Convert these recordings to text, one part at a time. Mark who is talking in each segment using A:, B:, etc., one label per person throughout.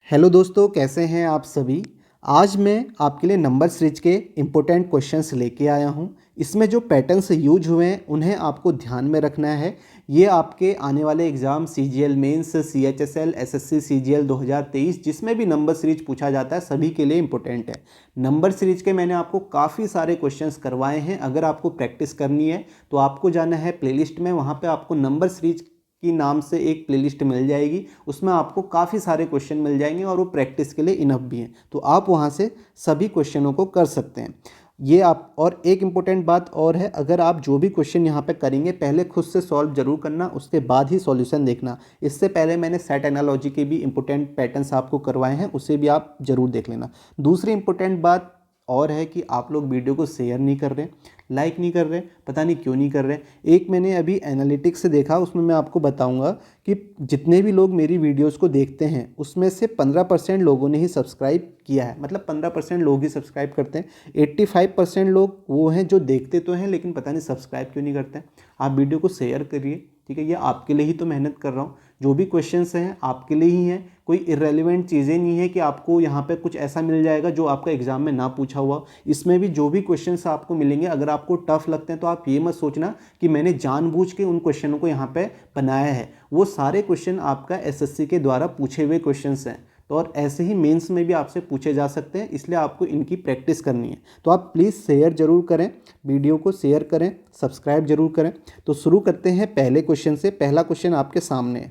A: Hello दोस्तों, कैसे हैं आप सभी। आज मैं आपके लिए नंबर सीरीज के इम्पोर्टेंट क्वेश्चंस लेके आया हूं। इसमें जो पैटर्न्स यूज हुए हैं उन्हें आपको ध्यान में रखना है। ये आपके आने वाले exam CGL mains, CHSL, SSC CGL 2023 जिसमें भी नंबर सीरीज पूछा जाता है सभी के लिए इम्पोर्टेंट है। नंबर सीरीज के मैंने आपको काफ़ी सारे क्वेश्चंस करवाए हैं। अगर आपको प्रैक्टिस करनी है तो आपको जाना है प्लेलिस्ट में, वहाँ पर आपको नंबर सीरीज की नाम से एक प्लेलिस्ट मिल जाएगी। उसमें आपको काफ़ी सारे क्वेश्चन मिल जाएंगे और वो प्रैक्टिस के लिए इनफ भी हैं, तो आप वहाँ से सभी क्वेश्चनों को कर सकते हैं। ये आप और एक इम्पोर्टेंट बात और है, अगर आप जो भी क्वेश्चन यहाँ पे करेंगे पहले खुद से सॉल्व जरूर करना, उसके बाद ही सॉल्यूशन देखना। इससे पहले मैंने सेट एनालॉजी के भी इंपॉर्टेंट पैटर्न्स आपको करवाए हैं, उसे भी आप जरूर देख लेना। दूसरी इंपॉर्टेंट बात और है कि आप लोग वीडियो को शेयर नहीं कर रहे, लाइक नहीं कर रहे, पता नहीं क्यों नहीं कर रहे। एक मैंने अभी एनालिटिक्स से देखा, उसमें मैं आपको बताऊंगा कि जितने भी लोग मेरी वीडियोस को देखते हैं उसमें से 15% लोगों ने ही सब्सक्राइब किया है। मतलब 15% लोग ही सब्सक्राइब करते हैं। 85% लोग वो हैं जो देखते तो हैं लेकिन पता नहीं सब्सक्राइब क्यों नहीं करते हैं। आप वीडियो को शेयर करिए, ठीक है। ये आपके लिए ही तो मेहनत कर रहा हूँ। जो भी क्वेश्चंस हैं आपके लिए ही हैं, कोई इररेलेवेंट चीज़ें नहीं है कि आपको यहाँ पे कुछ ऐसा मिल जाएगा जो आपका एग्जाम में ना पूछा हुआ। इसमें भी जो भी क्वेश्चंस आपको मिलेंगे, अगर आपको टफ लगते हैं तो आप ये मत सोचना कि मैंने जानबूझ के उन क्वेश्चनों को यहाँ पे बनाया है। वो सारे क्वेश्चन आपका एसएससी के द्वारा पूछे हुए क्वेश्चंस हैं, तो और ऐसे ही मेंस में भी आपसे पूछे जा सकते हैं, इसलिए आपको इनकी प्रैक्टिस करनी है। तो आप प्लीज़ शेयर जरूर करें, वीडियो को शेयर करें, सब्सक्राइब जरूर करें। तो शुरू करते हैं पहले क्वेश्चन से। पहला क्वेश्चन आपके सामने है।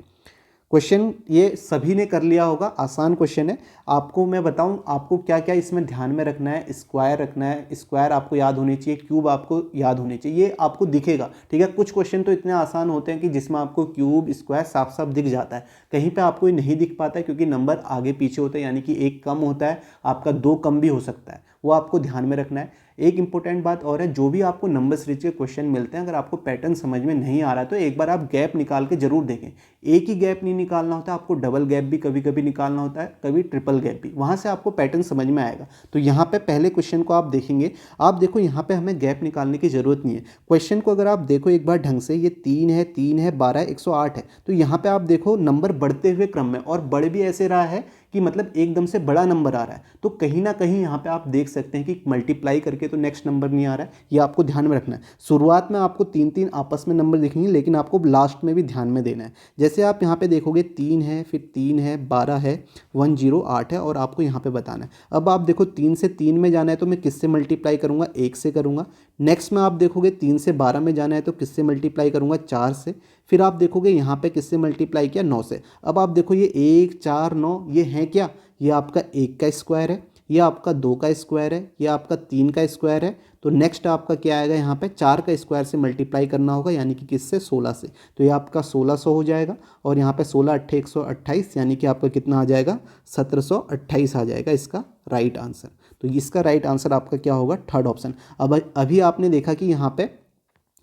A: क्वेश्चन ये सभी ने कर लिया होगा, आसान क्वेश्चन है। आपको मैं बताऊं आपको क्या क्या इसमें ध्यान में रखना है। स्क्वायर रखना है, स्क्वायर आपको याद होनी चाहिए, क्यूब आपको याद होनी चाहिए, ये आपको दिखेगा, ठीक है। कुछ क्वेश्चन तो इतने आसान होते हैं कि जिसमें आपको क्यूब स्क्वायर साफ साफ दिख जाता है, कहीं पे आपको ये नहीं दिख पाता है क्योंकि नंबर आगे पीछे होते हैं, यानी कि एक कम होता है, आपका 2 कम भी हो सकता है, वो आपको ध्यान में रखना है। एक इंपॉर्टेंट बात और है, जो भी आपको नंबर सीरीज के क्वेश्चन मिलते हैं, अगर आपको पैटर्न समझ में नहीं आ रहा है तो एक बार आप गैप निकाल के जरूर देखें। एक ही गैप नहीं निकालना होता, आपको डबल गैप भी कभी कभी निकालना होता है, कभी ट्रिपल गैप भी, वहाँ से आपको पैटर्न समझ में आएगा। तो यहाँ पे पहले क्वेश्चन को आप देखेंगे, आप देखो यहाँ पे हमें गैप निकालने की ज़रूरत नहीं है। क्वेश्चन को अगर आप देखो एक बार ढंग से, ये 3 है, 3 है, 12 है, 108 है, तो यहाँ पे आप देखो नंबर बढ़ते हुए क्रम में, और बढ़ भी ऐसे रहा है कि मतलब एकदम से बड़ा नंबर आ रहा है। तो कहीं ना कहीं यहाँ पे आप देख सकते हैं कि मल्टीप्लाई करके तो नेक्स्ट नंबर नहीं आ रहा है, ये आपको ध्यान में रखना है। शुरुआत में आपको 3-3 आपस में नंबर दिखेंगे, लेकिन आपको लास्ट में भी ध्यान में देना है। जैसे आप यहाँ पे देखोगे 3 है, फिर 3 है, 12 है, 108 है, और आपको यहाँ पे बताना है। अब आप देखो 3 से 3 में जाना है तो मैं किससे मल्टीप्लाई करूँगा, 1 से करूँगा। नेक्स्ट में आप देखोगे 3 से 12 में जाना है तो किससे मल्टीप्लाई करूँगा, 4 से। फिर आप देखोगे यहाँ पे किससे मल्टीप्लाई किया, 9 से। अब आप देखो ये 1, 4, 9 ये है क्या, ये आपका 1 का स्क्वायर है, ये आपका 2 का स्क्वायर है, ये आपका 3 का स्क्वायर है। तो नेक्स्ट आपका क्या आएगा, यहाँ पे 4 का स्क्वायर से मल्टीप्लाई करना होगा, यानी कि किससे, 16 से। तो ये आपका 1600 हो जाएगा, और यहाँ पे 16 अट्ठे 128, यानी कि आपका कितना आ जाएगा, 1728 आ जाएगा इसका राइट आंसर। तो इसका राइट आंसर आपका क्या होगा, थर्ड ऑप्शन। अब अभी आपने देखा कि यहाँ पे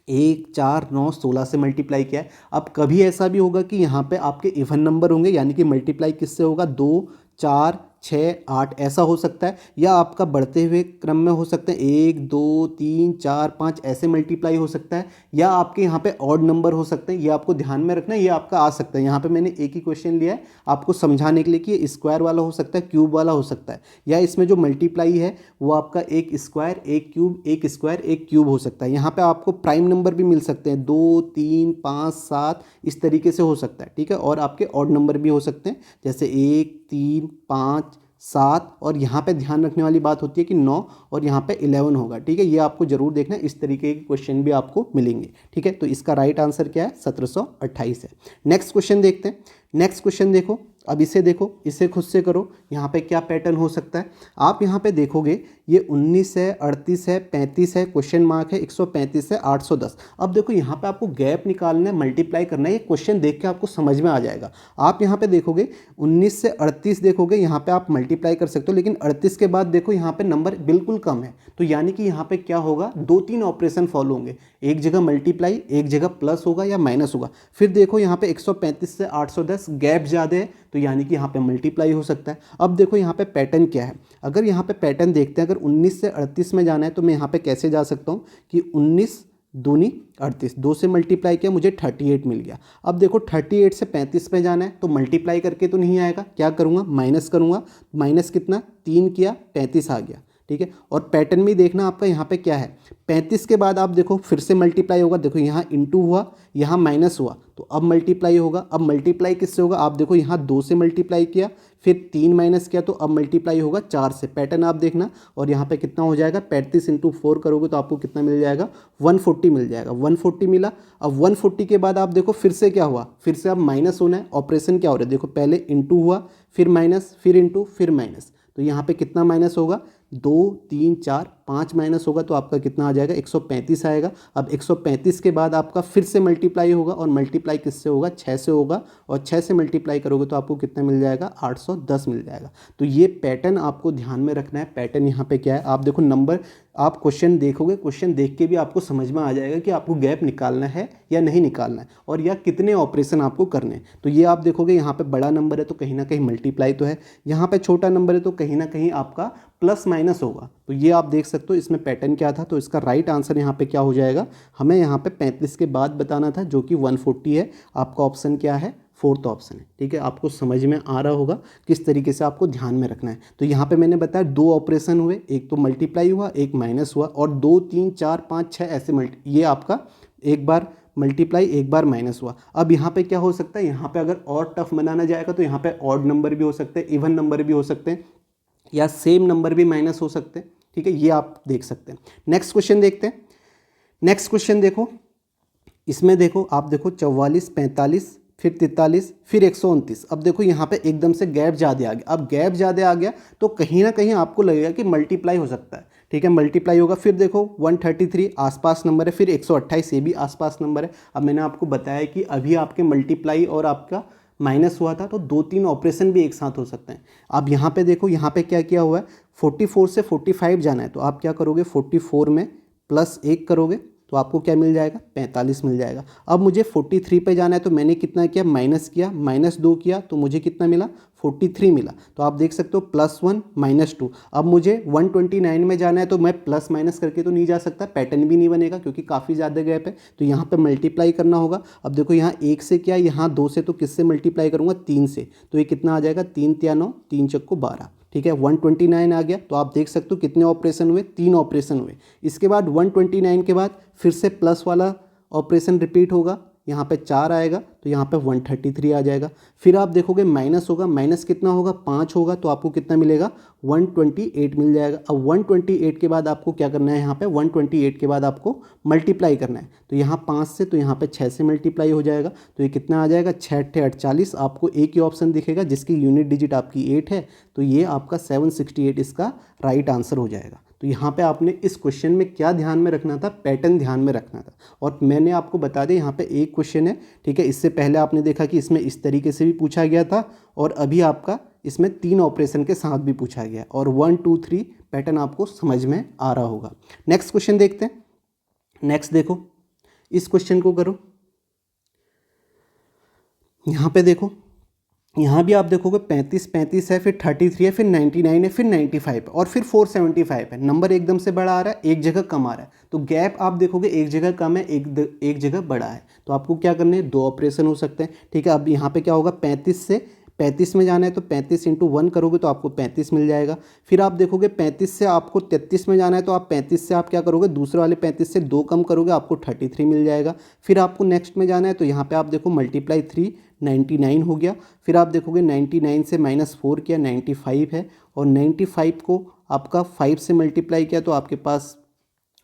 A: 1, 4, 9, 16 से मल्टीप्लाई किया है। अब कभी ऐसा भी होगा कि यहाँ पे आपके इवन नंबर होंगे, यानी कि मल्टीप्लाई किससे होगा, 2, 4, 6, 8 ऐसा हो सकता है, या आपका बढ़ते हुए क्रम में हो सकता है 1, 2, 3, 4, 5 ऐसे मल्टीप्लाई हो सकता है, या आपके यहाँ पे ऑड नंबर हो सकते हैं। ये आपको ध्यान में रखना है, ये आपका आ सकता है। यहाँ पे मैंने एक ही क्वेश्चन लिया है आपको समझाने के लिए कि ये स्क्वायर वाला हो सकता है, क्यूब वाला हो सकता है, या इसमें जो मल्टीप्लाई है वो आपका एक स्क्वायर, एक क्यूब, एक स्क्वायर, एक क्यूब हो सकता है। यहाँ पे आपको प्राइम नंबर भी मिल सकते हैं, 2, 3, 5, 7 इस तरीके से हो सकता है, ठीक है। और आपके ऑड नंबर भी हो सकते हैं, जैसे 1, 3, 5, 7, और यहाँ पे ध्यान रखने वाली बात होती है कि 9 और यहाँ पे 11 होगा, ठीक है। ये आपको जरूर देखना है, इस तरीके के क्वेश्चन भी आपको मिलेंगे, ठीक है। तो इसका राइट आंसर क्या है, 1728 है। नेक्स्ट क्वेश्चन देखते हैं। नेक्स्ट क्वेश्चन देखो, अब इसे देखो, इसे खुद से करो, यहाँ पे क्या पैटर्न हो सकता है। आप यहाँ पे देखोगे ये 19 है, 38 है, 35 है, क्वेश्चन मार्क है, 135 है, 810। अब देखो यहाँ पे आपको गैप निकालना है, मल्टीप्लाई करना है, ये क्वेश्चन देख के आपको समझ में आ जाएगा। आप यहाँ पे देखोगे 19 से 38 देखोगे, यहाँ पे आप मल्टीप्लाई कर सकते हो, लेकिन 38 के बाद देखो यहाँ पे नंबर बिल्कुल कम है, तो यानी कि यहाँ पे क्या होगा, 2-3 ऑपरेशन फॉलो होंगे, एक जगह मल्टीप्लाई, एक जगह प्लस होगा या माइनस होगा। फिर देखो यहाँ पे 135 से 810 गैप ज़्यादा है, तो यानी कि यहाँ पे मल्टीप्लाई हो सकता है। अब देखो यहाँ पे पैटर्न क्या है, अगर यहाँ पे पैटर्न देखते हैं, अगर 19 से 38 में जाना है तो मैं यहाँ पे कैसे जा सकता हूँ कि 19 दूनी 38, 2 से मल्टीप्लाई किया मुझे 38 मिल गया। अब देखो 38 से 35 पे जाना है तो मल्टीप्लाई करके तो नहीं आएगा, क्या करूँगा, माइनस करूँगा। माइनस कितना, 3 किया, 35 आ गया, ठीक है। और पैटर्न भी देखना आपका यहाँ पे क्या है, 35 के बाद आप देखो फिर से मल्टीप्लाई होगा, देखो यहाँ इंटू हुआ, यहाँ माइनस हुआ, तो अब मल्टीप्लाई होगा। अब मल्टीप्लाई किससे होगा, आप देखो यहाँ 2 से मल्टीप्लाई किया, फिर 3 माइनस किया, तो अब मल्टीप्लाई होगा 4 से। पैटर्न आप देखना, और यहाँ पे कितना हो जाएगा, 35 इंटू 4 करोगे तो आपको कितना मिल जाएगा, 140 मिल जाएगा। 140 मिला। अब 140 के बाद आप देखो फिर से क्या हुआ, फिर से अब माइनस होना है। ऑपरेशन क्या हो रहा है, देखो पहले इंटू हुआ, फिर माइनस, फिर इंटू, फिर माइनस, तो यहाँ पे कितना माइनस होगा, 2 3 4 5 माइनस होगा, तो आपका कितना आ जाएगा, 135 आएगा। अब 135 के बाद आपका फिर से मल्टीप्लाई होगा, और मल्टीप्लाई किससे होगा, 6 से होगा, और 6 से मल्टीप्लाई करोगे तो आपको कितना मिल जाएगा, 810 मिल जाएगा। तो ये पैटर्न आपको ध्यान में रखना है। पैटर्न यहाँ पे क्या है, आप देखो नंबर, आप क्वेश्चन देखोगे, क्वेश्चन देख के भी आपको समझ में आ जाएगा कि आपको गैप निकालना है या नहीं निकालना है, और या कितने ऑपरेशन आपको करने हैं। तो ये आप देखोगे यहाँ पे बड़ा नंबर है तो कहीं ना कहीं मल्टीप्लाई तो है, यहाँ पे छोटा नंबर है तो कहीं ना कहीं आपका प्लस माइनस होगा। तो ये आप देख सकते हो इसमें पैटर्न क्या था। तो इसका राइट आंसर यहाँ पे क्या हो जाएगा, हमें यहाँ पे 35 के बाद बताना था, जो कि 140 है। आपका ऑप्शन क्या है, फोर्थ ऑप्शन है, ठीक है। आपको समझ में आ रहा होगा किस तरीके से आपको ध्यान में रखना है। तो यहाँ पे मैंने बताया 2 ऑपरेशन हुए, एक तो मल्टीप्लाई हुआ, एक माइनस हुआ, और 2 3 4 5 6 ऐसे ये आपका एक बार मल्टीप्लाई, एक बार माइनस हुआ। अब यहाँ पे क्या हो सकता है, यहाँ पे अगर और टफ बनाना जाएगा तो यहाँ पे ऑड नंबर भी हो सकते हैं, इवन नंबर भी हो सकते हैं, या सेम नंबर भी माइनस हो सकते हैं, ठीक है। ये आप देख सकते हैं। नेक्स्ट क्वेश्चन देखते हैं। नेक्स्ट क्वेश्चन देखो, इसमें देखो आप देखो 44 45 फिर 43 फिर 129। अब देखो यहाँ पे एकदम से गैप ज़्यादा आ गया। अब गैप ज़्यादा आ गया तो कहीं ना कहीं आपको लगेगा कि मल्टीप्लाई हो सकता है, ठीक है, मल्टीप्लाई होगा। फिर देखो 133 आसपास नंबर है, फिर 128 ये भी आसपास नंबर है। अब मैंने आपको बताया कि अभी आपके मल्टीप्लाई और आपका माइनस हुआ था, तो 2-3 ऑपरेशन भी एक साथ हो सकते हैं। अब यहाँ पे देखो, यहाँ पे क्या किया हुआ है, 44 से 45 जाना है, तो आप क्या करोगे, 44 में प्लस 1 करोगे तो आपको क्या मिल जाएगा, 45 मिल जाएगा। अब मुझे 43 पे जाना है, तो मैंने कितना किया, माइनस किया, -2 किया, तो मुझे कितना मिला, 43 मिला। तो आप देख सकते हो +1 -2। अब मुझे 129 में जाना है, तो मैं प्लस माइनस करके तो नहीं जा सकता, पैटर्न भी नहीं बनेगा क्योंकि काफ़ी ज़्यादा गैप है। तो यहाँ पे मल्टीप्लाई करना होगा। अब देखो यहाँ 1 से किया, यहाँ 2 से, तो किससे मल्टीप्लाई करूँगा, 3 से, तो ये कितना आ जाएगा, 3 3 9, 3 चक्को 12, ठीक है। 129 आ गया। तो आप देख सकते हो कितने ऑपरेशन हुए, 3 ऑपरेशन हुए। इसके बाद 129 के बाद फिर से प्लस वाला ऑपरेशन रिपीट होगा, यहाँ पे 4 आएगा, तो यहाँ पे 133 आ जाएगा। फिर आप देखोगे माइनस होगा, माइनस कितना होगा, 5 होगा, तो आपको कितना मिलेगा, 128 मिल जाएगा। अब 128 के बाद आपको क्या करना है, यहाँ पे 128 के बाद आपको मल्टीप्लाई करना है। तो यहाँ 5 से, तो यहाँ पे 6 से मल्टीप्लाई हो जाएगा, तो ये कितना आ जाएगा, 6 × 48। आपको एक ही ऑप्शन दिखेगा जिसकी यूनिट डिजिट आपकी 8 है, तो ये आपका 768 इसका राइट आंसर हो जाएगा। तो यहाँ पे आपने इस क्वेश्चन में क्या ध्यान में रखना था, पैटर्न ध्यान में रखना था। और मैंने आपको बता दें यहाँ पे एक क्वेश्चन है, ठीक है। इससे पहले आपने देखा कि इसमें इस तरीके से भी पूछा गया था, और अभी आपका इसमें 3 ऑपरेशन के साथ भी पूछा गया, और 1 2 3 पैटर्न आपको समझ में आ रहा होगा। नेक्स्ट क्वेश्चन देखते हैं। नेक्स्ट देखो, इस क्वेश्चन को करो। यहाँ पे देखो, यहाँ भी आप देखोगे 35 है, फिर 33 है, फिर 99 है, फिर 95 है, और फिर 475 है। नंबर एकदम से बड़ा आ रहा है, एक जगह कम आ रहा है, तो गैप आप देखोगे एक जगह कम है, एक जगह बड़ा है। तो आपको क्या करने हैं, 2 ऑपरेशन हो सकते हैं, ठीक है। अब यहाँ पे क्या होगा, 35 से 35 में जाना है, तो 35 × 1 करोगे तो आपको 35 मिल जाएगा। फिर आप देखोगे 35 से आपको 33 में जाना है, तो आप 35 से आप क्या करोगे, दूसरे वाले 35 से 2 कम करोगे, आपको 33 मिल जाएगा। फिर आपको नेक्स्ट में जाना है, तो यहाँ पे आप देखो मल्टीप्लाई 3 99 हो गया। फिर आप देखोगे 99 से -4 किया, 95 है, और 95 को आपका 5 से मल्टीप्लाई किया, तो आपके पास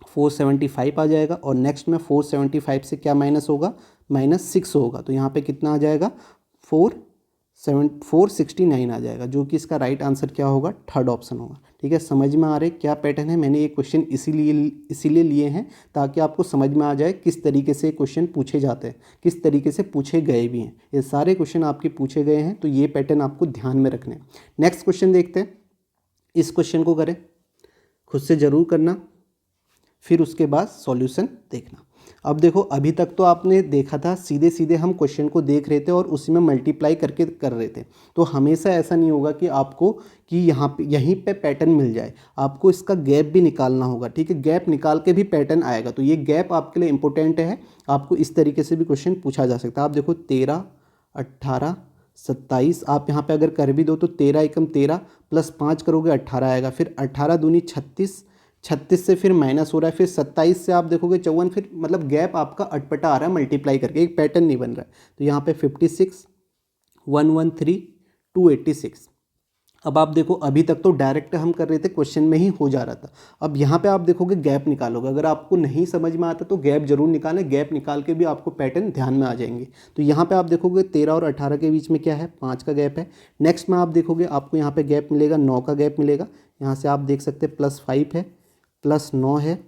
A: 475 आ जाएगा। और नेक्स्ट में 475 से क्या माइनस होगा, -6 होगा, तो यहाँ पे कितना आ जाएगा, 469 आ जाएगा, जो कि इसका राइट आंसर क्या होगा, थर्ड ऑप्शन होगा, ठीक है। समझ में आ रहा है क्या पैटर्न है। मैंने ये क्वेश्चन इसीलिए लिए हैं ताकि आपको समझ में आ जाए किस तरीके से क्वेश्चन पूछे जाते हैं, किस तरीके से पूछे गए भी हैं। ये सारे क्वेश्चन आपके पूछे गए हैं, तो ये पैटर्न आपको ध्यान में रखने हैं। नेक्स्ट क्वेश्चन देखते हैं। इस क्वेश्चन को करें, खुद से ज़रूर करना, फिर उसके बाद सॉल्यूशन देखना। अब देखो अभी तक तो आपने देखा था सीधे सीधे हम क्वेश्चन को देख रहे थे और उसी में मल्टीप्लाई करके कर रहे थे। तो हमेशा ऐसा नहीं होगा कि आपको कि यहाँ पे यहीं पे पैटर्न मिल जाए, आपको इसका गैप भी निकालना होगा, ठीक है। गैप निकाल के भी पैटर्न आएगा, तो ये गैप आपके लिए इंपॉर्टेंट है। आपको इस तरीके से भी क्वेश्चन पूछा जा सकता है। आप देखो 13, 18, 27, आप यहाँ पे अगर कर भी दो तो 13 एकम 13 प्लस 5 करोगे 18 आएगा, फिर 18 दूनी 36, 36 से फिर माइनस हो रहा है, फिर 27 से आप देखोगे 54, फिर मतलब गैप आपका अटपटा आ रहा है मल्टीप्लाई करके, एक पैटर्न नहीं बन रहा है। तो यहाँ पे 56, 113, 286। अब आप देखो अभी तक तो डायरेक्ट हम कर रहे थे, क्वेश्चन में ही हो जा रहा था। अब यहाँ पे आप देखोगे गैप निकालोगे, अगर आपको नहीं समझ में आता तो गैप जरूर निकालें, गैप निकाल के भी आपको पैटर्न ध्यान में आ जाएंगे। तो यहाँ पे आप देखोगे 13 और 18 के बीच में क्या है, 5 का गैप है। नेक्स्ट में आप देखोगे आपको यहाँ पे गैप मिलेगा, 9 का गैप मिलेगा। यहाँ से आप देख सकते हैं +5 है, +9 है।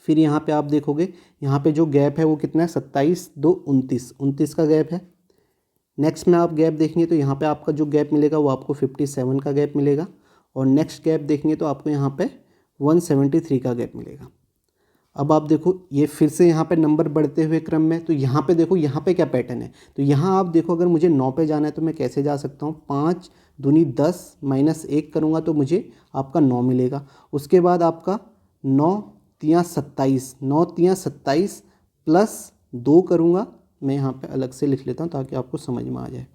A: फिर यहाँ पे आप देखोगे यहाँ पे जो गैप है वो कितना है, 27, 2, 29, 29 का गैप है। नेक्स्ट में आप गैप देखेंगे तो यहाँ पे आपका जो गैप मिलेगा वो आपको 57 का गैप मिलेगा। और नेक्स्ट गैप देखेंगे तो आपको यहाँ पे 173 का गैप मिलेगा। अब आप देखो ये फिर से यहाँ पे नंबर बढ़ते हुए क्रम में, तो यहाँ पे देखो यहाँ पे क्या पैटर्न है। तो यहाँ आप देखो अगर मुझे 9 पे जाना है तो मैं कैसे जा सकता हूँ, 5 दूनी 10 माइनस 1 करूँगा तो मुझे आपका 9 मिलेगा। उसके बाद आपका 9 तियाँ 27, 9 तियाँ 27 प्लस 2 करूँगा, मैं यहाँ पे अलग से लिख लेता हूँ ताकि आपको समझ में आ जाए।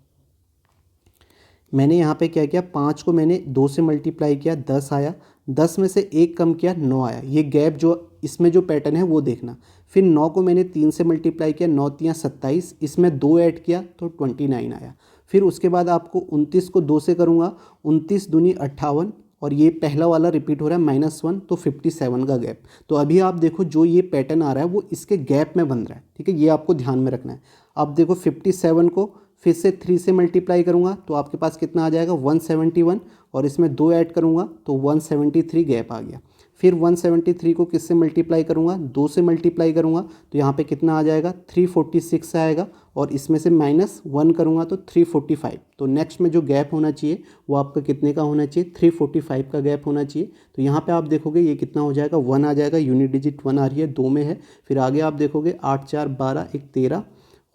A: मैंने यहाँ पे क्या किया, 5 को मैंने 2 से मल्टीप्लाई किया, 10 आया, 10 में से 1 कम किया, 9 आया। ये गैप जो इसमें जो पैटर्न है वो देखना। फिर 9 को मैंने 3 से मल्टीप्लाई किया, 9 तियाँ 27, इसमें 2 ऐड किया तो 29 आया। फिर उसके बाद आपको 29 को 2 से करूँगा, 29 दूनी 58, और ये पहला वाला रिपीट हो रहा है -1, तो 57 का गैप। तो अभी आप देखो जो ये पैटर्न आ रहा है वो इसके गैप में बन रहा है, ठीक है, ये आपको ध्यान में रखना है। अब देखो 57 को फिर से 3 से मल्टीप्लाई करूँगा तो आपके पास कितना आ जाएगा, 171, और इसमें 2 ऐड करूँगा तो 173 गैप आ गया। फिर 173 को किससे मल्टीप्लाई करूँगा, 2 से मल्टीप्लाई करूँगा तो यहाँ पे कितना आ जाएगा, 346 आएगा, और इसमें से -1 करूँगा तो 345। तो नेक्स्ट में जो गैप होना चाहिए वो आपका कितने का होना चाहिए, 345 का गैप होना चाहिए। तो यहाँ पे आप देखोगे ये कितना हो जाएगा, 1 आ जाएगा, यूनिट डिजिट 1 आ रही है, 2 में है। फिर आगे आप देखोगे 8, 4, 12, 1, 13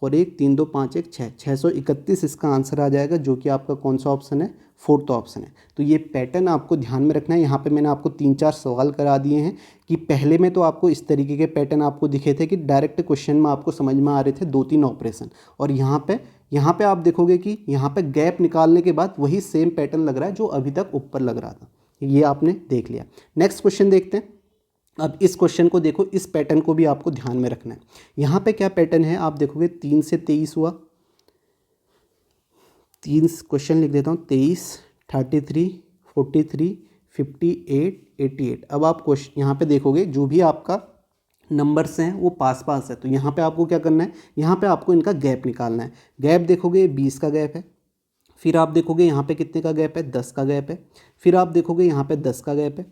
A: और 1, 3, 2, 5, 1, 6, 631 इसका आंसर आ जाएगा, जो कि आपका कौन सा ऑप्शन है, 4th ऑप्शन है। तो ये पैटर्न आपको ध्यान में रखना है। यहाँ पे मैंने आपको 3-4 सवाल करा दिए हैं कि पहले में तो आपको इस तरीके के पैटर्न आपको दिखे थे कि डायरेक्ट क्वेश्चन में आपको समझ में आ रहे थे 2-3 ऑपरेशन, और यहाँ पे आप देखोगे कि यहाँ पे गैप निकालने के बाद वही सेम पैटर्न लग रहा है जो अभी तक ऊपर लग रहा था। ये आपने देख लिया। नेक्स्ट क्वेश्चन देखते हैं। अब इस क्वेश्चन को देखो, इस पैटर्न को भी आपको ध्यान में रखना है। यहाँ पे क्या पैटर्न है, आप देखोगे 3 से 23 हुआ, 3 क्वेश्चन लिख देता हूँ, 23, 33, 43, 58, 88। अब आप क्वेश्चन यहाँ पे देखोगे जो भी आपका नंबर्स हैं वो पास पास है, तो यहाँ पे आपको क्या करना है, यहाँ पे आपको इनका गैप निकालना है। गैप देखोगे 20 का गैप है, फिर आप देखोगे यहाँ पे कितने का गैप है, 10 का गैप है, फिर आप देखोगे यहाँ पे 10 का गैप है,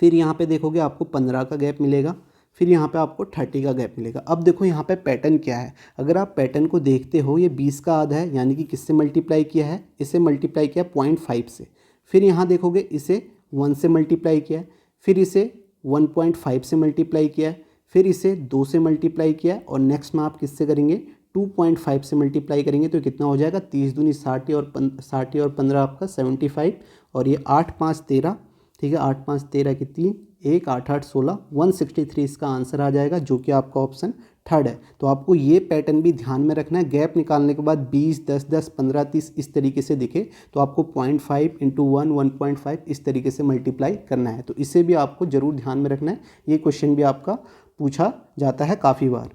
A: फिर यहाँ पे देखोगे आपको 15 का गैप मिलेगा, फिर यहाँ पे आपको 30 का गैप मिलेगा। अब देखो यहाँ पे पैटर्न क्या है, अगर आप पैटर्न को देखते हो ये 20 का आधा है, यानी कि किससे मल्टीप्लाई किया है, इसे मल्टीप्लाई किया 0.5 से। फिर यहाँ देखोगे इसे 1 से मल्टीप्लाई किया है, फिर इसे 1.5 से मल्टीप्लाई किया है, फिर इसे 2 से मल्टीप्लाई किया है, और नेक्स्ट में आप किससे करेंगे, 2.5 से मल्टीप्लाई करेंगे तो कितना हो जाएगा, 30 दूनी 60 और 15 आपका 75, और ये 8, 5, 13, ठीक है, 8, 5, 13 की 3, 1, 8, 8, 16, 163 इसका आंसर आ जाएगा, जो कि आपका ऑप्शन 3rd है। तो आपको ये पैटर्न भी ध्यान में रखना है। गैप निकालने के बाद 20, 10, 10, 15, 30 इस तरीके से दिखे तो आपको 0.5 × 1, 1.5 इस तरीके से मल्टीप्लाई करना है। तो इसे भी आपको जरूर ध्यान में रखना है, ये क्वेश्चन भी आपका पूछा जाता है काफ़ी बार।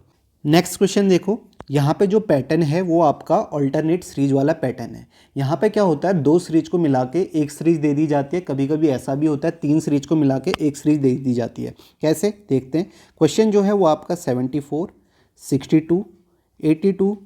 A: नेक्स्ट क्वेश्चन देखो, यहाँ पे जो पैटर्न है वो आपका ऑल्टरनेट सीरीज वाला पैटर्न है। यहाँ पे क्या होता है, 2 सीरीज को मिला के एक सीरीज दे दी जाती है, कभी कभी ऐसा भी होता है 3 सीरीज को मिला के एक सीरीज दे दी जाती है। कैसे देखते हैं। क्वेश्चन जो है वो आपका 74, 62, 82,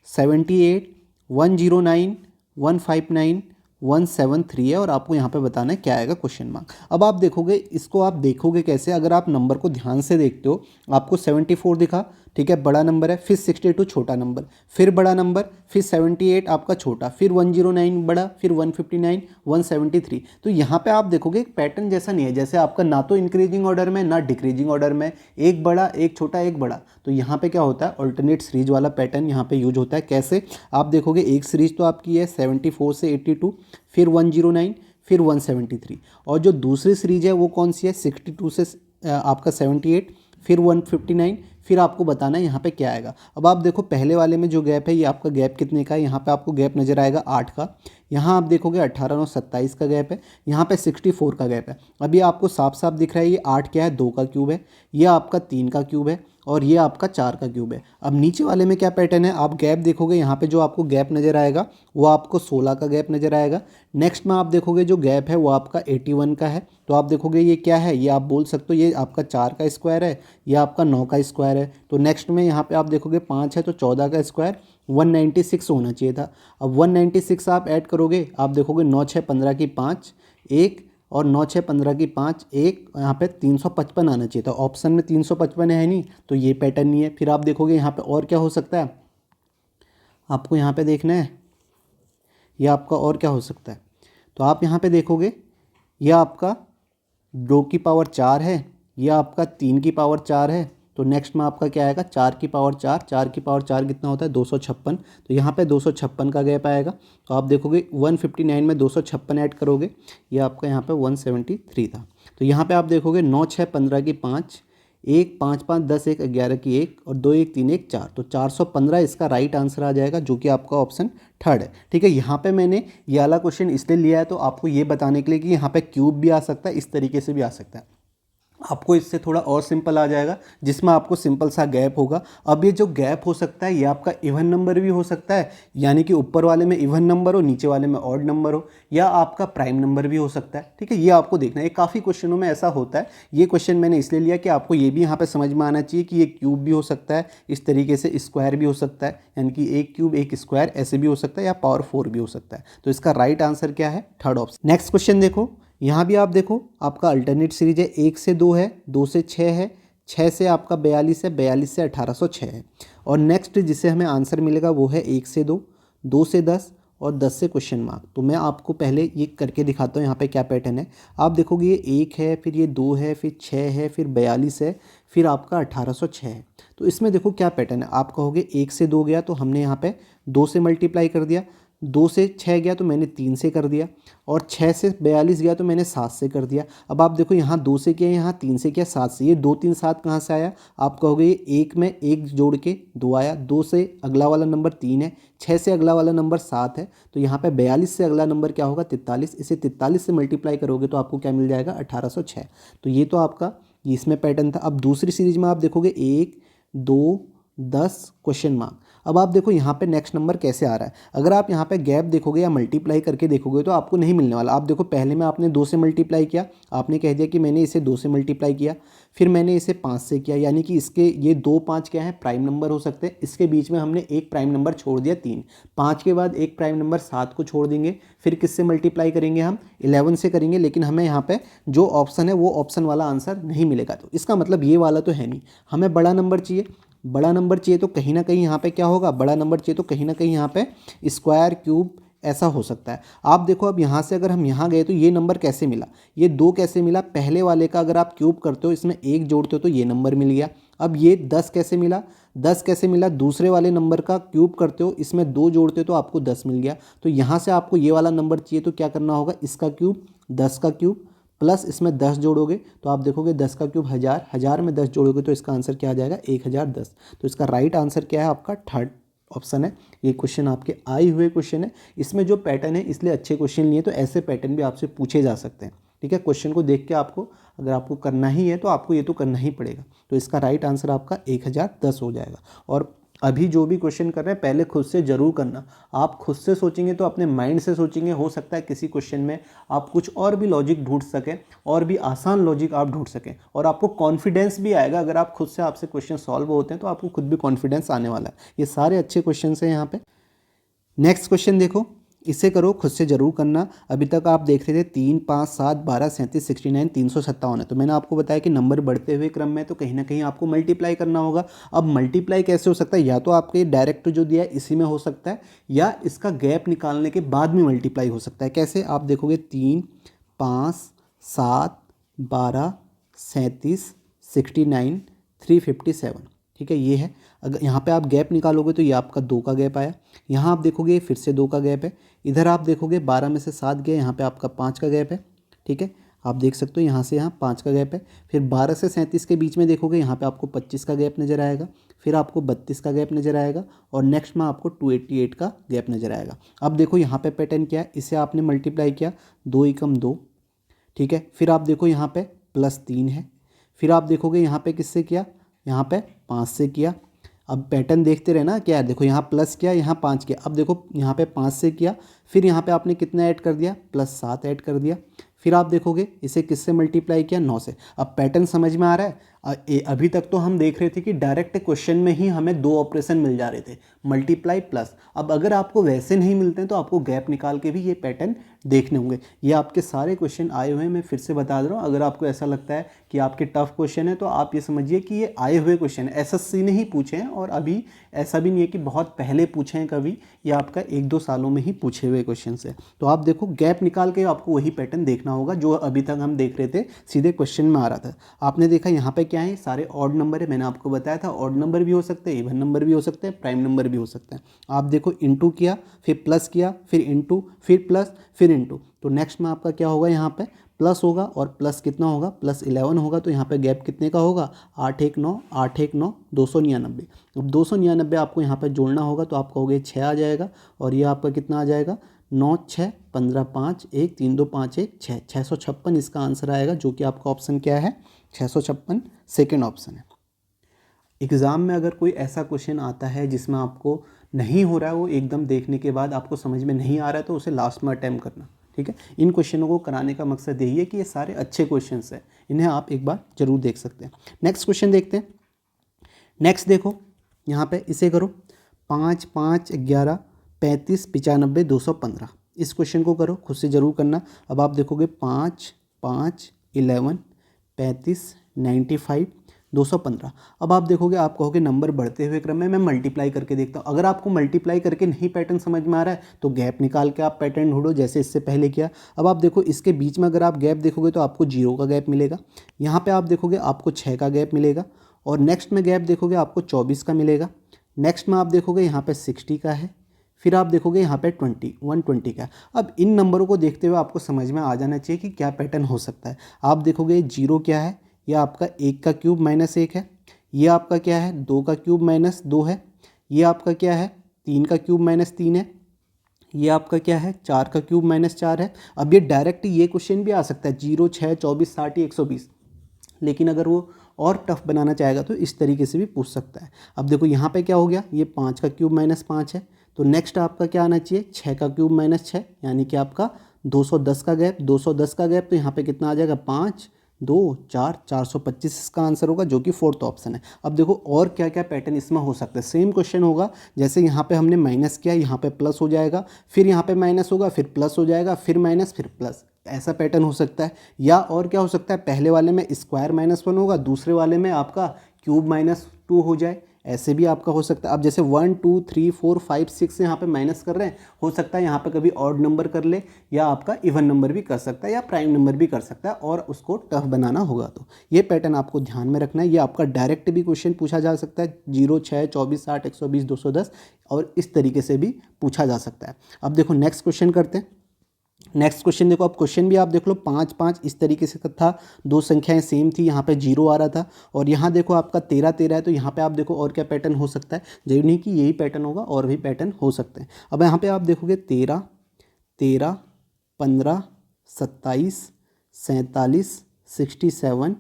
A: 78, 109, 159, 173 है, और आपको यहाँ पे बताना है क्या आएगा क्वेश्चन मार्क। अब आप देखोगे, इसको आप देखोगे कैसे, अगर आप नंबर को ध्यान से देखते हो, आपको 74 दिखा, ठीक है, बड़ा नंबर है, फिर 62 छोटा नंबर, फिर बड़ा नंबर, फिर 78 आपका छोटा, फिर 109 बड़ा, फिर 159, 173। तो यहाँ पे आप देखोगे एक पैटर्न जैसा नहीं है, जैसे आपका ना तो इंक्रीजिंग ऑर्डर में ना डिक्रीजिंग ऑर्डर में, एक बड़ा एक छोटा एक बड़ा। तो यहाँ पे क्या होता है, ऑल्टरनेट सीरीज वाला पैटर्न यहाँ पे यूज होता है। कैसे, आप देखोगे एक सीरीज तो आपकी है 74 से 82, फिर 109, फिर 173, और जो दूसरी सीरीज है वो कौन सी है, 62 से आपका 78, फिर 159, फिर आपको बताना है यहाँ पे क्या आएगा। अब आप देखो पहले वाले में जो गैप है ये आपका गैप कितने का है, यहाँ पे आपको गैप नज़र आएगा 8 का, यहाँ आप देखोगे 18 9 27 का गैप है, यहाँ पे 64 का गैप है। अब ये आपको साफ साफ दिख रहा है, ये 8 क्या है, 2 का क्यूब है, ये आपका 3 का क्यूब है, और ये आपका 4 का क्यूब है। अब नीचे वाले में क्या पैटर्न है, आप गैप देखोगे, यहाँ पे जो आपको गैप नज़र आएगा वो आपको 16 का गैप नज़र आएगा। नेक्स्ट में आप देखोगे जो गैप है वो आपका 81 का है। तो आप देखोगे ये क्या है, ये आप बोल सकते हो ये आपका 4 का स्क्वायर है, ये आपका 9 का स्क्वायर है। तो नेक्स्ट में यहाँ पे आप देखोगे 5 है तो 14 का स्क्वायर 196 होना चाहिए था। अब 196 आप ऐड करोगे, आप देखोगे 9 6 15 की 5 1, और 9 6 15 की 5 1, यहाँ पे 355 आना चाहिए था। ऑप्शन में 355 है नहीं, तो ये पैटर्न नहीं है। फिर आप देखोगे यहाँ पे और क्या हो सकता है, आपको यहाँ पे देखना है, ये आपका और क्या हो सकता है। तो आप यहाँ पे देखोगे ये आपका 2 की पावर 4 है, ये आपका 3 की पावर 4 है। तो नेक्स्ट में आपका क्या आएगा, 4 की पावर 4, 4 की पावर 4 कितना होता है, 256। तो यहाँ पे 256 का गैप आएगा। तो आप देखोगे 159 में 256 ऐड करोगे, ये आपका यहाँ पे 173 था। तो यहाँ पे आप देखोगे 9 6 15 की 5 1 5 5 10 1 11 की 1, और 2 1 3 1 4, तो 415 इसका राइट आंसर आ जाएगा, जो कि आपका ऑप्शन थर्ड है। ठीक है, यहाँ पे मैंने ये वाला क्वेश्चन इसलिए लिया है तो आपको ये बताने के लिए कि यहाँ पे क्यूब भी आ सकता है, इस तरीके से भी आ सकता है। आपको इससे थोड़ा और सिंपल आ जाएगा, जिसमें आपको सिंपल सा गैप होगा। अब ये जो गैप हो सकता है ये आपका इवन नंबर भी हो सकता है, यानी कि ऊपर वाले में इवन नंबर हो, नीचे वाले में ऑड नंबर हो, या आपका प्राइम नंबर भी हो सकता है। ठीक है, ये आपको देखना है, काफ़ी क्वेश्चनों में ऐसा होता है। ये क्वेश्चन मैंने इसलिए लिया कि आपको ये भी यहाँ पे समझ में आना चाहिए कि ये क्यूब भी हो सकता है, इस तरीके से स्क्वायर भी हो सकता है, यानी कि एक क्यूब एक स्क्वायर ऐसे भी हो सकता है, या पावर 4 भी हो सकता है। तो इसका राइट आंसर क्या है, थर्ड ऑप्शन। नेक्स्ट क्वेश्चन देखो, यहाँ भी आप देखो आपका अल्टरनेट सीरीज है, 1 से 2 है, 2 से 6 है, 6 से आपका 42 है, 42 से 1806 है। और नेक्स्ट जिसे हमें आंसर मिलेगा वो है 1 से 2, 2 से 10, और 10 से क्वेश्चन मार्क। तो मैं आपको पहले ये करके दिखाता हूँ यहाँ पे क्या पैटर्न है। आप देखोगे ये 1 है, फिर ये 2 है, फिर 6 है, फिर 42 है, फिर आपका 1806 है। तो इसमें देखो क्या पैटर्न है, आप कहोगे 1 से 2 गया तो हमने यहाँ पे 2 से मल्टीप्लाई कर दिया, 2 से 6 गया तो मैंने 3 से कर दिया, और 6 से 42 गया तो मैंने 7 से कर दिया। अब आप देखो यहाँ 2 से किया, यहाँ 3 से किया, 7 से, ये 2 3 7 कहाँ से आया, आप कहोगे ये 1 में 1 जोड़ के 2 आया, 2 से अगला वाला नंबर 3 है, 6 से अगला वाला नंबर 7 है, तो यहाँ पे 42 से अगला नंबर क्या होगा, 43। इसे 43 से मल्टीप्लाई करोगे तो आपको क्या मिल जाएगा, 1806। तो ये तो आपका इसमें पैटर्न था। अब दूसरी सीरीज में आप देखोगे 1 2 10 क्वेश्चन मार्क। अब आप देखो यहाँ पे नेक्स्ट नंबर कैसे आ रहा है। अगर आप यहाँ पे गैप देखोगे या मल्टीप्लाई करके देखोगे तो आपको नहीं मिलने वाला। आप देखो पहले में आपने 2 से मल्टीप्लाई किया, आपने कह दिया कि मैंने इसे 2 से मल्टीप्लाई किया, फिर मैंने इसे 5 से किया, यानी कि इसके ये 2 5 क्या है, प्राइम नंबर हो सकते हैं। इसके बीच में हमने एक प्राइम नंबर छोड़ दिया 3, 5 के बाद एक प्राइम नंबर 7 को छोड़ देंगे, फिर किससे मल्टीप्लाई करेंगे, हम 11 से करेंगे। लेकिन हमें यहाँ पे जो ऑप्शन है वो ऑप्शन वाला आंसर नहीं मिलेगा। तो इसका मतलब ये वाला तो है नहीं, हमें बड़ा नंबर चाहिए। बड़ा नंबर चाहिए तो कहीं ना कहीं यहाँ पे क्या होगा, बड़ा नंबर चाहिए तो कहीं ना कहीं यहाँ पे स्क्वायर क्यूब ऐसा हो सकता है। आप देखो अब यहाँ से अगर हम यहाँ गए तो ये नंबर कैसे मिला, ये 2 कैसे मिला, पहले वाले का अगर आप क्यूब करते हो इसमें 1 जोड़ते हो तो ये नंबर मिल गया। अब ये 10 कैसे मिला, 10 कैसे मिला, दूसरे वाले नंबर का क्यूब करते हो, इसमें 2 जोड़ते हो तो आपको 10 मिल गया। तो यहाँ से आपको ये वाला नंबर चाहिए तो क्या करना होगा, इसका क्यूब 10 का क्यूब प्लस इसमें 10 जोड़ोगे तो आप देखोगे 10 का क्यूब 1000, 1000 में 10 जोड़ोगे तो इसका आंसर क्या आ जाएगा, 1010। तो इसका राइट आंसर क्या है, आपका थर्ड ऑप्शन है। ये क्वेश्चन आपके आए हुए क्वेश्चन है, इसमें जो पैटर्न है इसलिए अच्छे क्वेश्चन लिए, तो ऐसे पैटर्न भी आपसे पूछे जा सकते हैं। ठीक है, क्वेश्चन को देख के आपको अगर आपको करना ही है तो आपको ये तो करना ही पड़ेगा। तो इसका राइट आंसर आपका 1010 हो जाएगा। और अभी जो भी क्वेश्चन कर रहे हैं पहले खुद से ज़रूर करना। आप खुद से सोचेंगे तो अपने माइंड से सोचेंगे, हो सकता है किसी क्वेश्चन में आप कुछ और भी लॉजिक ढूंढ सकें, और भी आसान लॉजिक आप ढूंढ सकें, और आपको कॉन्फिडेंस भी आएगा। अगर आप खुद से आपसे क्वेश्चन सॉल्व होते हैं तो आपको खुद भी कॉन्फिडेंस आने वाला है। ये सारे अच्छे क्वेश्चन हैं यहाँ पे। नेक्स्ट क्वेश्चन देखो, इसे करो, खुद से ज़रूर करना। अभी तक आप देख रहे थे 3, 5, 7, 12, 37, 69, 357 है। तो मैंने आपको बताया कि नंबर बढ़ते हुए क्रम में तो कहीं ना कहीं आपको मल्टीप्लाई करना होगा। अब मल्टीप्लाई कैसे हो सकता है, या तो आपके डायरेक्ट जो दिया है इसी में हो सकता है, या इसका गैप निकालने के बाद में मल्टीप्लाई हो सकता है। कैसे, आप देखोगे 3, 5, 7, 12, 37, 69, 357, ठीक है, ये है। अगर यहाँ पे आप गैप निकालोगे तो ये आपका 2 का गैप आया। यहाँ आप देखोगे फिर से 2 का गैप है। इधर आप देखोगे 12 में से 7 गया, यहाँ पे आपका 5 का गैप है, ठीक है। आप देख सकते हो यहाँ से यहाँ 5 का गैप है। फिर 12 से 37 के बीच में देखोगे यहाँ पे आपको 25 का गैप नज़र आएगा, फिर आपको 32 का गैप नज़र आएगा, और नेक्स्ट में आपको 288 का गैप नज़र आएगा। अब देखो यहाँ पे पैटर्न क्या है, इसे आपने मल्टीप्लाई किया, 2 एकम 2, ठीक है। फिर आप देखो यहाँ पे +3 है। फिर आप देखोगे यहाँ पे किससे किया, यहाँ पे 5 से किया। अब पैटर्न देखते रहना क्या है, देखो यहाँ प्लस किया, यहाँ 5 किया। अब देखो यहाँ पे 5 से किया, फिर यहाँ पे आपने कितना ऐड कर दिया, +7 ऐड कर दिया। फिर आप देखोगे इसे किससे मल्टीप्लाई किया, 9 से। अब पैटर्न समझ में आ रहा है। अभी तक तो हम देख रहे थे कि डायरेक्ट क्वेश्चन में ही हमें 2 ऑपरेशन मिल जा रहे थे, मल्टीप्लाई प्लस। अब अगर आपको वैसे नहीं मिलते हैं तो आपको गैप निकाल के भी ये पैटर्न देखने होंगे। ये आपके सारे क्वेश्चन आए हुए हैं, मैं फिर से बता दे रहा हूँ। अगर आपको ऐसा लगता है कि आपके टफ क्वेश्चन है तो आप ये समझिए कि ये आए हुए क्वेश्चन एसएससी ने ही पूछे हैं, और अभी ऐसा भी नहीं है कि बहुत पहले पूछे हैं कभी, ये आपका 1-2 सालों में ही पूछे हुए क्वेश्चन है। तो आप देखो गैप निकाल के आपको वही पैटर्न देखना होगा जो अभी तक हम देख रहे थे, सीधे क्वेश्चन में आ रहा था। आपने देखा यहाँ पे क्या है, सारे ऑड नंबर है। मैंने आपको बताया था ऑड नंबर भी हो सकते हैं, इवन नंबर भी हो सकते हैं, प्राइम नंबर भी हो सकते हैं। आप देखो इंटू किया, फिर प्लस किया, फिर इंटू, फिर प्लस, फिर इंटू। तो नेक्स्ट में आपका क्या होगा, यहाँ पे प्लस होगा, और प्लस कितना होगा, +11 होगा। तो यहाँ पे गैप कितने का होगा, 8 1 9, 8 1 9, 299। अब 299 आपको यहाँ पे जोड़ना होगा, तो आप कहोगे 6 आ जाएगा, और ये आपका कितना आ जाएगा, 9 6 15 5 1 3 2 5 1 6, 656 इसका आंसर आएगा, जो कि आपका ऑप्शन क्या है, 656 सेकेंड ऑप्शन है। एग्ज़ाम में अगर कोई ऐसा क्वेश्चन आता है जिसमें आपको नहीं हो रहा है, वो एकदम देखने के बाद आपको समझ में नहीं आ रहा है, तो उसे लास्ट में अटैम्प्ट करना, ठीक है। इन क्वेश्चनों को कराने का मकसद यही है कि ये सारे अच्छे क्वेश्चंस हैं, इन्हें आप एक बार जरूर देख सकते हैं। नेक्स्ट क्वेश्चन देखते हैं। नेक्स्ट देखो यहाँ पे, इसे करो, 5 5 11 35 95 215। इस क्वेश्चन को करो, खुद से ज़रूर करना। अब आप देखोगे 5 5 11 35 95 215। अब आप देखोगे, आप कहोगे नंबर बढ़ते हुए क्रम में मैं मल्टीप्लाई करके देखता हूँ। अगर आपको मल्टीप्लाई करके नहीं पैटर्न समझ में आ रहा है तो गैप निकाल के आप पैटर्न ढूंढो, जैसे इससे पहले किया। अब आप देखो इसके बीच में अगर आप गैप देखोगे तो आपको 0 का गैप मिलेगा। यहाँ पे आप देखोगे आपको 6 का गैप मिलेगा, और नेक्स्ट में गैप देखोगे आपको 24 का मिलेगा। नेक्स्ट में आप देखोगे यहाँ पे 60 का है, फिर आप देखोगे यहाँ पे 120 का। अब इन नंबरों को देखते हुए आपको समझ में आ जाना चाहिए कि क्या पैटर्न हो सकता है। आप देखोगे 0 क्या है, यह आपका 1 का क्यूब -1 है। ये आपका क्या है, 2 का क्यूब -2 है। ये आपका क्या है, 3 का क्यूब -3 है। ये आपका क्या है, 4 का क्यूब -4 है। अब ये डायरेक्ट ये क्वेश्चन भी आ सकता है 0 6 24 60 120, लेकिन अगर वो और टफ बनाना चाहेगा तो इस तरीके से भी पूछ सकता है। अब देखो यहाँ पे क्या हो गया, ये 5 का क्यूब -5 है। तो नेक्स्ट आपका क्या आना चाहिए, 6 का क्यूब -6, यानी कि आपका 210 का गैप। 210 का गैप तो यहाँ पे कितना आ जाएगा, 5 2 4 425 इसका आंसर होगा, जो कि फोर्थ ऑप्शन है। अब देखो और क्या क्या पैटर्न इसमें हो सकता है। सेम क्वेश्चन होगा, जैसे यहाँ पे हमने माइनस किया, यहाँ पे प्लस हो जाएगा, फिर यहाँ पे माइनस होगा, फिर प्लस हो जाएगा, फिर माइनस, फिर प्लस, ऐसा पैटर्न हो सकता है। या और क्या हो सकता है, पहले वाले में स्क्वायर -1 होगा, दूसरे वाले में आपका क्यूब -2 हो जाए, ऐसे भी आपका हो सकता है। अब जैसे 1 2 3 4 5 6 यहाँ पे माइनस कर रहे हैं, हो सकता है यहाँ पे कभी ऑड नंबर कर ले, या आपका इवन नंबर भी कर सकता है, या प्राइम नंबर भी कर सकता है, और उसको टफ बनाना होगा। तो ये पैटर्न आपको ध्यान में रखना है। ये आपका डायरेक्ट भी क्वेश्चन पूछा जा सकता है, 0 6 24 60 120 210, और इस तरीके से भी पूछा जा सकता है। अब देखो नेक्स्ट क्वेश्चन करते हैं। नेक्स्ट क्वेश्चन देखो, अब क्वेश्चन भी आप देख लो, 5 5 इस तरीके से था, दो संख्याएं सेम थी, यहाँ पे 0 आ रहा था, और यहाँ देखो आपका 13 13 है। तो यहाँ पे आप देखो और क्या पैटर्न हो सकता है, जरूरी नहीं कि यही पैटर्न होगा, और भी पैटर्न हो सकते हैं। अब यहाँ पे आप देखोगे 13 13 15 27 47 67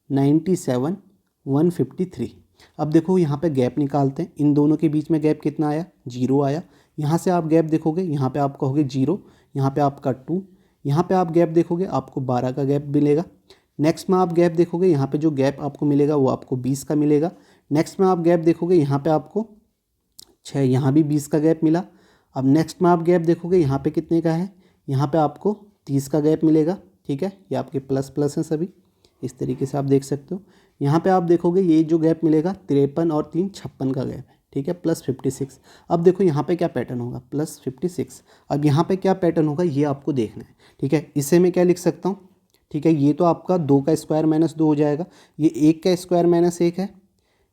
A: 97 153। अब देखो यहाँ पे गैप निकालते हैं, इन दोनों के बीच में गैप कितना आया, 0 आया। यहाँ से आप गैप देखोगे, यहाँ पे आप कहोगे 0, यहाँ पे आपका 2, यहाँ पे आप गैप देखोगे आपको 12 का गैप मिलेगा। नेक्स्ट में आप गैप देखोगे, यहाँ पे जो गैप आपको मिलेगा वो आपको 20 का मिलेगा। नेक्स्ट में आप गैप देखोगे, यहाँ पे आपको 6, यहाँ भी 20 का गैप मिला। अब नेक्स्ट में आप गैप देखोगे यहाँ पे कितने का है, यहाँ पे आपको 30 का गैप मिलेगा। ठीक है, ये आपके प्लस प्लस हैं सभी, इस तरीके से आप देख सकते हो। यहाँ पे आप देखोगे ये जो गैप मिलेगा 53 और 3 56 का गैप है। ठीक है, प्लस 56। अब देखो यहाँ पे क्या पैटर्न होगा, प्लस 56। अब यहाँ पे क्या पैटर्न होगा ये आपको देखना है। ठीक है, इसे मैं क्या लिख सकता हूँ, ठीक है, ये तो आपका 2 का स्क्वायर माइनस 2 हो जाएगा, ये 1 का स्क्वायर माइनस 1 है,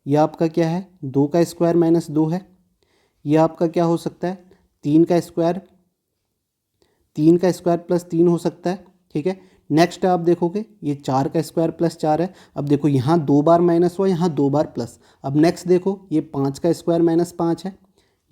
A: ये आपका क्या है 2 का स्क्वायर माइनस 2 है, ये आपका क्या हो सकता है 3 का स्क्वायर प्लस 3 हो सकता है। ठीक है, नेक्स्ट आप देखोगे ये 4 का स्क्वायर प्लस 4 है। अब देखो यहाँ 2 बार माइनस हुआ, यहाँ 2 बार प्लस। अब नेक्स्ट देखो ये 5 का स्क्वायर माइनस 5 है।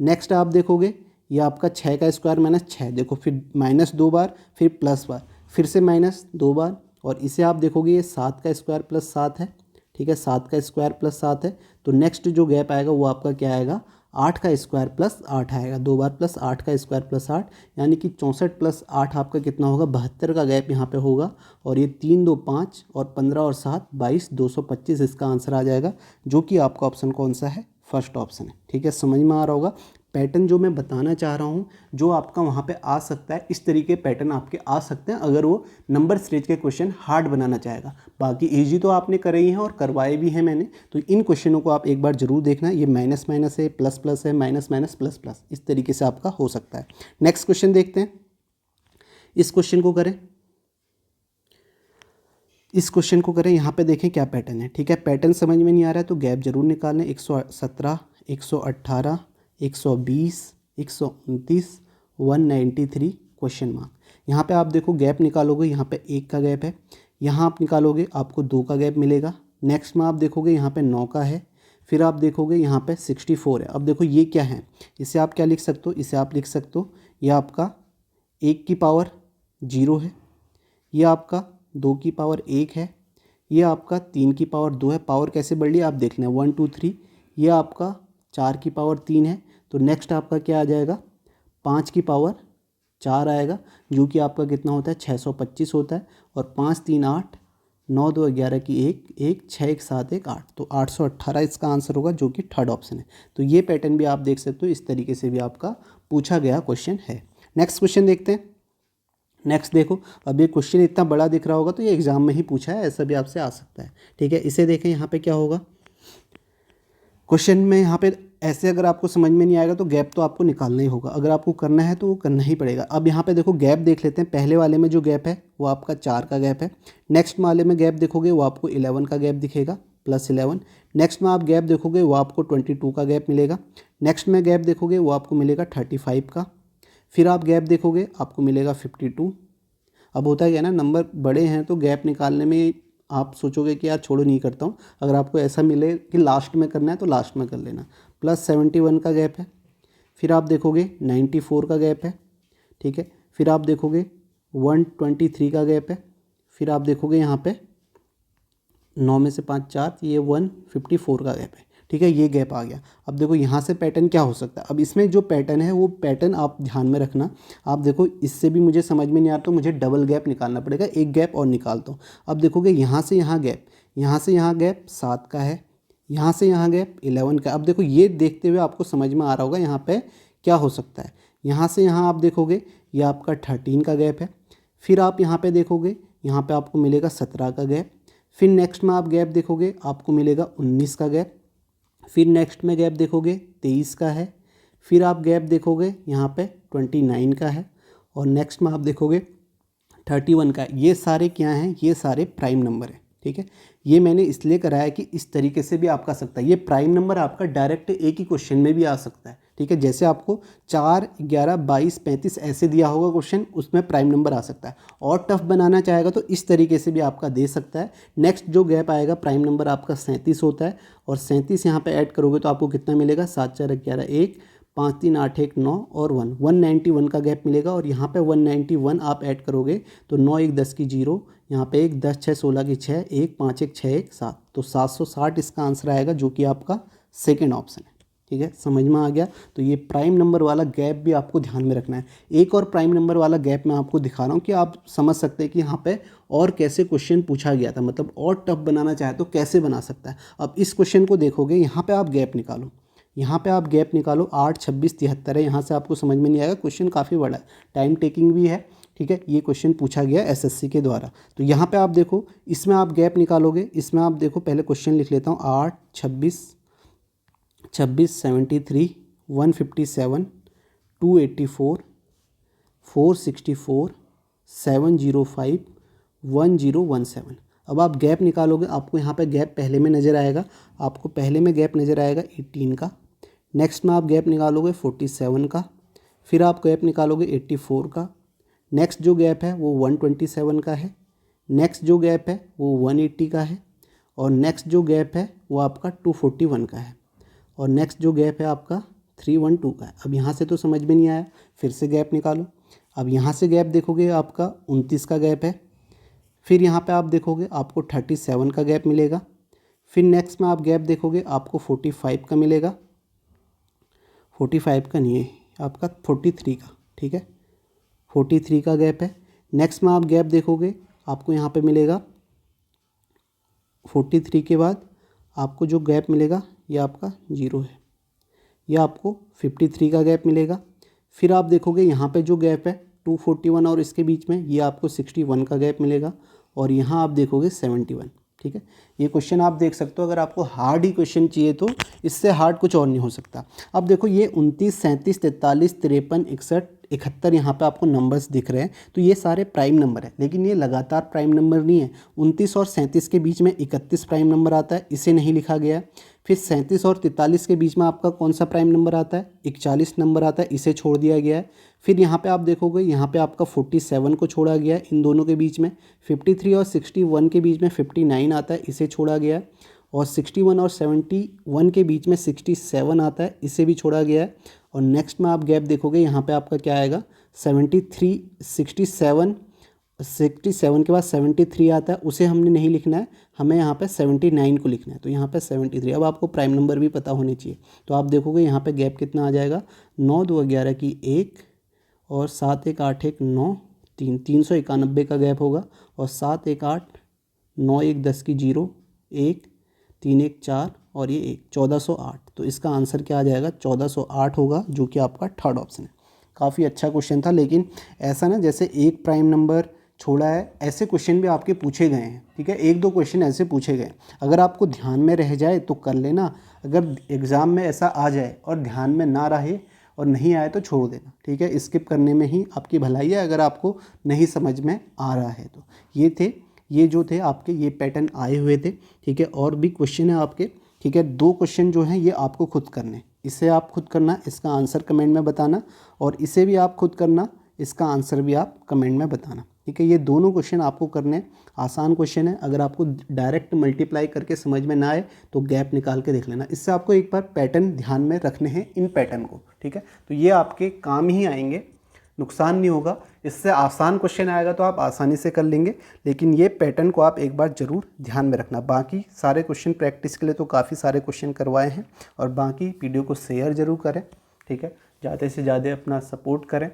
A: नेक्स्ट आप देखोगे ये आपका 6 का स्क्वायर माइनस 6, देखो फिर माइनस 2 बार, फिर प्लस बार, फिर से माइनस 2 बार, और इसे आप देखोगे ये 7 का स्क्वायर प्लस 7 है। ठीक है, 7 का स्क्वायर प्लस 7 है। तो नेक्स्ट जो गैप आएगा वो आपका क्या आएगा, 8 का स्क्वायर प्लस 8 आएगा, 2 बार प्लस 8 का स्क्वायर प्लस 8, यानी कि 64 प्लस 8 आपका कितना होगा, 72 का गैप यहाँ पे होगा। और ये 3 2 5 और 15 और 7 22, 225 इसका आंसर आ जाएगा, जो कि आपका ऑप्शन कौन सा है, फर्स्ट ऑप्शन है। ठीक है, समझ में आ रहा होगा पैटर्न जो मैं बताना चाह रहा हूँ, जो आपका वहाँ पे आ सकता है, इस तरीके पैटर्न आपके आ सकते हैं अगर वो नंबर सीरीज के क्वेश्चन हार्ड बनाना चाहेगा। बाकी इजी तो आपने करे ही हैं और करवाए भी हैं मैंने, तो इन क्वेश्चनों को आप एक बार जरूर देखना। ये माइनस माइनस है, प्लस प्लस है, माइनस माइनस प्लस प्लस, इस तरीके से आपका हो सकता है। नेक्स्ट क्वेश्चन देखते हैं, इस क्वेश्चन को करें, यहाँ पे देखें क्या पैटर्न है। ठीक है, पैटर्न समझ में नहीं आ रहा है तो गैप जरूर निकाल लें। 117, 118, 120, 129, 193 क्वेश्चन मार्क। यहाँ पे आप देखो गैप निकालोगे, यहाँ पे 1 का गैप है, यहाँ आप निकालोगे आपको 2 का गैप मिलेगा। नेक्स्ट में आप देखोगे यहाँ पे 9 का है, फिर आप देखोगे यहाँ पे 64 है। अब देखो ये क्या है, इसे आप क्या लिख सकते हो, इसे आप लिख सकते हो ये आपका 1 की पावर 0 है, ये आपका 2 की पावर 1 है, ये आपका 3 की पावर 2 है। पावर कैसे बढ़ रही है आप देख लें, 1 2 3, ये आपका 4 की पावर 3 है। तो नेक्स्ट आपका क्या आ जाएगा, 5 की पावर 4 आएगा, जो कि आपका कितना होता है 625 होता है। और 5 3 8, 9 2 11 की 1 6 1 7 1 8, तो 818 इसका आंसर होगा, जो कि थर्ड ऑप्शन है। तो ये पैटर्न भी आप देख सकते हो, इस तरीके से भी आपका पूछा गया क्वेश्चन है। नेक्स्ट क्वेश्चन देखते हैं। नेक्स्ट देखो, अब ये क्वेश्चन इतना बड़ा दिख रहा होगा तो ये एग्जाम में ही पूछा है, ऐसा भी आपसे आ सकता है। ठीक है, इसे देखें यहाँ पे क्या होगा क्वेश्चन में। यहाँ पे ऐसे अगर आपको समझ में नहीं आएगा तो गैप तो आपको निकालना ही होगा, अगर आपको करना है तो वो करना ही पड़ेगा। अब यहाँ पे देखो गैप देख लेते हैं, पहले वाले में जो गैप है वो आपका 4 का गैप है। नेक्स्ट वाले में गैप देखोगे वो आपको 11 का गैप दिखेगा, प्लस 11। नेक्स्ट में आप गैप देखोगे वो आपको 22 का गैप मिलेगा। नेक्स्ट में गैप देखोगे वो आपको मिलेगा 35 का। फिर आप गैप देखोगे आपको मिलेगा 52। अब होता है क्या ना, नंबर बड़े हैं तो गैप निकालने में आप सोचोगे कि यार छोड़ो नहीं करता हूँ, अगर आपको ऐसा मिले कि लास्ट में करना है तो लास्ट में कर लेना। प्लस 71 का गैप है, फिर आप देखोगे 94 का गैप है। ठीक है, फिर आप देखोगे 123 का गैप है, फिर आप देखोगे यहाँ पे 9 में से 5 4, ये 154 का गैप है। ठीक है, ये गैप आ गया। अब देखो यहाँ से पैटर्न क्या हो सकता है, अब इसमें जो पैटर्न है वो पैटर्न आप ध्यान में रखना। आप देखो इससे भी मुझे समझ में नहीं आता तो मुझे डबल गैप निकालना पड़ेगा, एक गैप और निकालता हूँ। अब देखोगे यहाँ से यहाँ गैप, यहाँ से यहाँ गैप 7 का है, यहाँ से यहाँ गैप 11 का। अब देखो ये देखते हुए आपको समझ में आ रहा होगा यहाँ पे क्या हो सकता है। यहाँ से यहाँ आप देखोगे ये आपका 13 का गैप है, फिर आप यहाँ पे देखोगे यहाँ पे आपको मिलेगा 17 का गैप। फिर नेक्स्ट में आप गैप देखोगे आपको मिलेगा 19 का गैप। फिर नेक्स्ट में गैप देखोगे 23 का है। फिर आप गैप देखोगे यहाँ पे 29 का है, और नेक्स्ट में आप देखोगे 31 का है। ये सारे क्या हैं, ये सारे प्राइम नंबर हैं। ठीक है, ये मैंने इसलिए कराया कि इस तरीके से भी आपका आ सकता है, ये प्राइम नंबर आपका डायरेक्ट एक ही क्वेश्चन में भी आ सकता है। ठीक है, जैसे आपको 4 11 22 35 ऐसे दिया होगा क्वेश्चन, उसमें प्राइम नंबर आ सकता है। और टफ बनाना चाहेगा तो इस तरीके से भी आपका दे सकता है। नेक्स्ट जो गैप आएगा प्राइम नंबर आपका 37 होता है, और 37 यहाँ पे ऐड करोगे तो आपको कितना मिलेगा, 7 4 11 1, 5 3 8 1 9 और 191 का गैप मिलेगा। और यहाँ पे 191 आप ऐड करोगे तो 9 1 10 की 0, यहाँ पे 1 10 6 16 की 6, 1 5 1 6 1 7, तो 760 इसका आंसर आएगा, जो कि आपका सेकेंड ऑप्शन है। ठीक है, समझ में आ गया। तो ये प्राइम नंबर वाला गैप भी आपको ध्यान में रखना है। एक और प्राइम नंबर वाला गैप मैं आपको दिखा रहा हूँ कि आप समझ सकते हैं कि यहाँ पे और कैसे क्वेश्चन पूछा गया था, मतलब और टफ बनाना चाहे तो कैसे बना सकता है। अब इस क्वेश्चन को देखोगे, यहाँ पे आप गैप निकालो, यहाँ पे आप गैप निकालो, 8, 26, 73 है। यहाँ से आपको समझ में नहीं आएगा, क्वेश्चन काफ़ी बड़ा है, टाइम टेकिंग भी है, ठीक है। ये क्वेश्चन पूछा गया एसएससी के द्वारा। तो यहाँ पे आप देखो, इसमें आप गैप निकालोगे, इसमें आप देखो, पहले क्वेश्चन लिख लेता हूँ, 8, 26, 73, 157, 284, 464, 705, 1017। अब आप गैप निकालोगे, आपको यहाँ पे गैप पहले में नज़र आएगा, आपको पहले में गैप नज़र आएगा 18 का। नेक्स्ट में आप गैप निकालोगे 47 का, फिर आप गैप निकालोगे 84 का। नेक्स्ट जो गैप है वो 127 का है। नेक्स्ट जो गैप है वो 180 का है। और नेक्स्ट जो गैप है वो आपका 241 का है। और नेक्स्ट जो गैप है आपका 312 का है। अब यहाँ से तो समझ में नहीं आया, फिर से गैप निकालो। अब यहाँ से गैप देखोगे, आपका 29 का गैप है। फिर यहाँ पे आप देखोगे, आपको 37 का गैप मिलेगा। फिर नेक्स्ट में आप गैप देखोगे, आपको 45 का मिलेगा। 45 का नहीं है, आपका 43 का, ठीक है, 43 का गैप है। नेक्स्ट में आप गैप देखोगे, आपको यहाँ पे मिलेगा 43 के बाद आपको जो गैप मिलेगा ये आपका 0 है। ये आपको 53 का गैप मिलेगा। फिर आप देखोगे यहाँ पे जो गैप है 241 और इसके बीच में, ये आपको 61 का गैप मिलेगा। और यहाँ आप देखोगे 71, ठीक है। ये क्वेश्चन आप देख सकते हो, अगर आपको हार्ड ही क्वेश्चन चाहिए तो इससे हार्ड कुछ और नहीं हो सकता। अब देखो, ये 29, 37, 43, 53, 61, 71 यहाँ पे आपको नंबर्स दिख रहे हैं, तो ये सारे प्राइम नंबर है, लेकिन ये लगातार प्राइम नंबर नहीं है। 29 और 37 के बीच में 31 प्राइम नंबर आता है, इसे नहीं लिखा गया। फिर 37 और 43 के बीच में आपका कौन सा प्राइम नंबर आता है, 41 नंबर आता है, इसे छोड़ दिया गया है। फिर यहाँ पे आप देखोगे, यहाँ पे आपका 47 को छोड़ा गया है इन दोनों के बीच में। 53 और 61 के बीच में 59 आता है, इसे छोड़ा गया है। और 61 और 71 के बीच में 67 आता है, इसे भी छोड़ा गया है। और नेक्स्ट में आप गैप देखोगे, यहाँ पे आपका क्या आएगा, 67 के बाद 73 आता है, उसे हमने नहीं लिखना है, हमें यहाँ पे 79 को लिखना है। तो यहाँ पे 73। अब आपको प्राइम नंबर भी पता होने चाहिए, तो आप देखोगे यहाँ पे गैप कितना आ जाएगा, 9, 2, 11 की 1 और 7, 1, 8, 1, 9, 3, 391 का गैप होगा। और 7, 1, 8, 9, 1, 10 की 0, 1, 3, 1, 4 और ये 1, 1408। तो इसका आंसर क्या आ जाएगा, 1408 होगा, जो कि आपका थर्ड ऑप्शन है। काफ़ी अच्छा क्वेश्चन था, लेकिन ऐसा ना जैसे एक प्राइम नंबर छोड़ा है, ऐसे क्वेश्चन भी आपके पूछे गए हैं, ठीक है। 1-2 क्वेश्चन ऐसे पूछे गए, अगर आपको ध्यान में रह जाए तो कर लेना। अगर एग्ज़ाम में ऐसा आ जाए और ध्यान में ना रहे और नहीं आए तो छोड़ देना, ठीक है। स्किप करने में ही आपकी भलाई है, अगर आपको नहीं समझ में आ रहा है तो। ये जो थे आपके, ये पैटर्न आए हुए थे, ठीक है। और भी क्वेश्चन है आपके, ठीक है। 2 क्वेश्चन जो हैं ये आपको खुद करने, इसे आप खुद करना, इसका आंसर कमेंट में बताना। और इसे भी आप खुद करना, इसका आंसर भी आप कमेंट में बताना, ठीक है। ये दोनों क्वेश्चन आपको करने, आसान क्वेश्चन है। अगर आपको डायरेक्ट मल्टीप्लाई करके समझ में ना आए तो गैप निकाल के देख लेना। इससे आपको एक बार पैटर्न ध्यान में रखने हैं, इन पैटर्न को, ठीक है। तो ये आपके काम ही आएंगे, नुकसान नहीं होगा। इससे आसान क्वेश्चन आएगा तो आप आसानी से कर लेंगे, लेकिन ये पैटर्न को आप एक बार ज़रूर ध्यान में रखना। बाकी सारे क्वेश्चन प्रैक्टिस के लिए तो काफ़ी सारे क्वेश्चन करवाए हैं। और बाकी वीडियो को शेयर ज़रूर करें, ठीक है। ज़्यादा से ज़्यादा अपना सपोर्ट करें।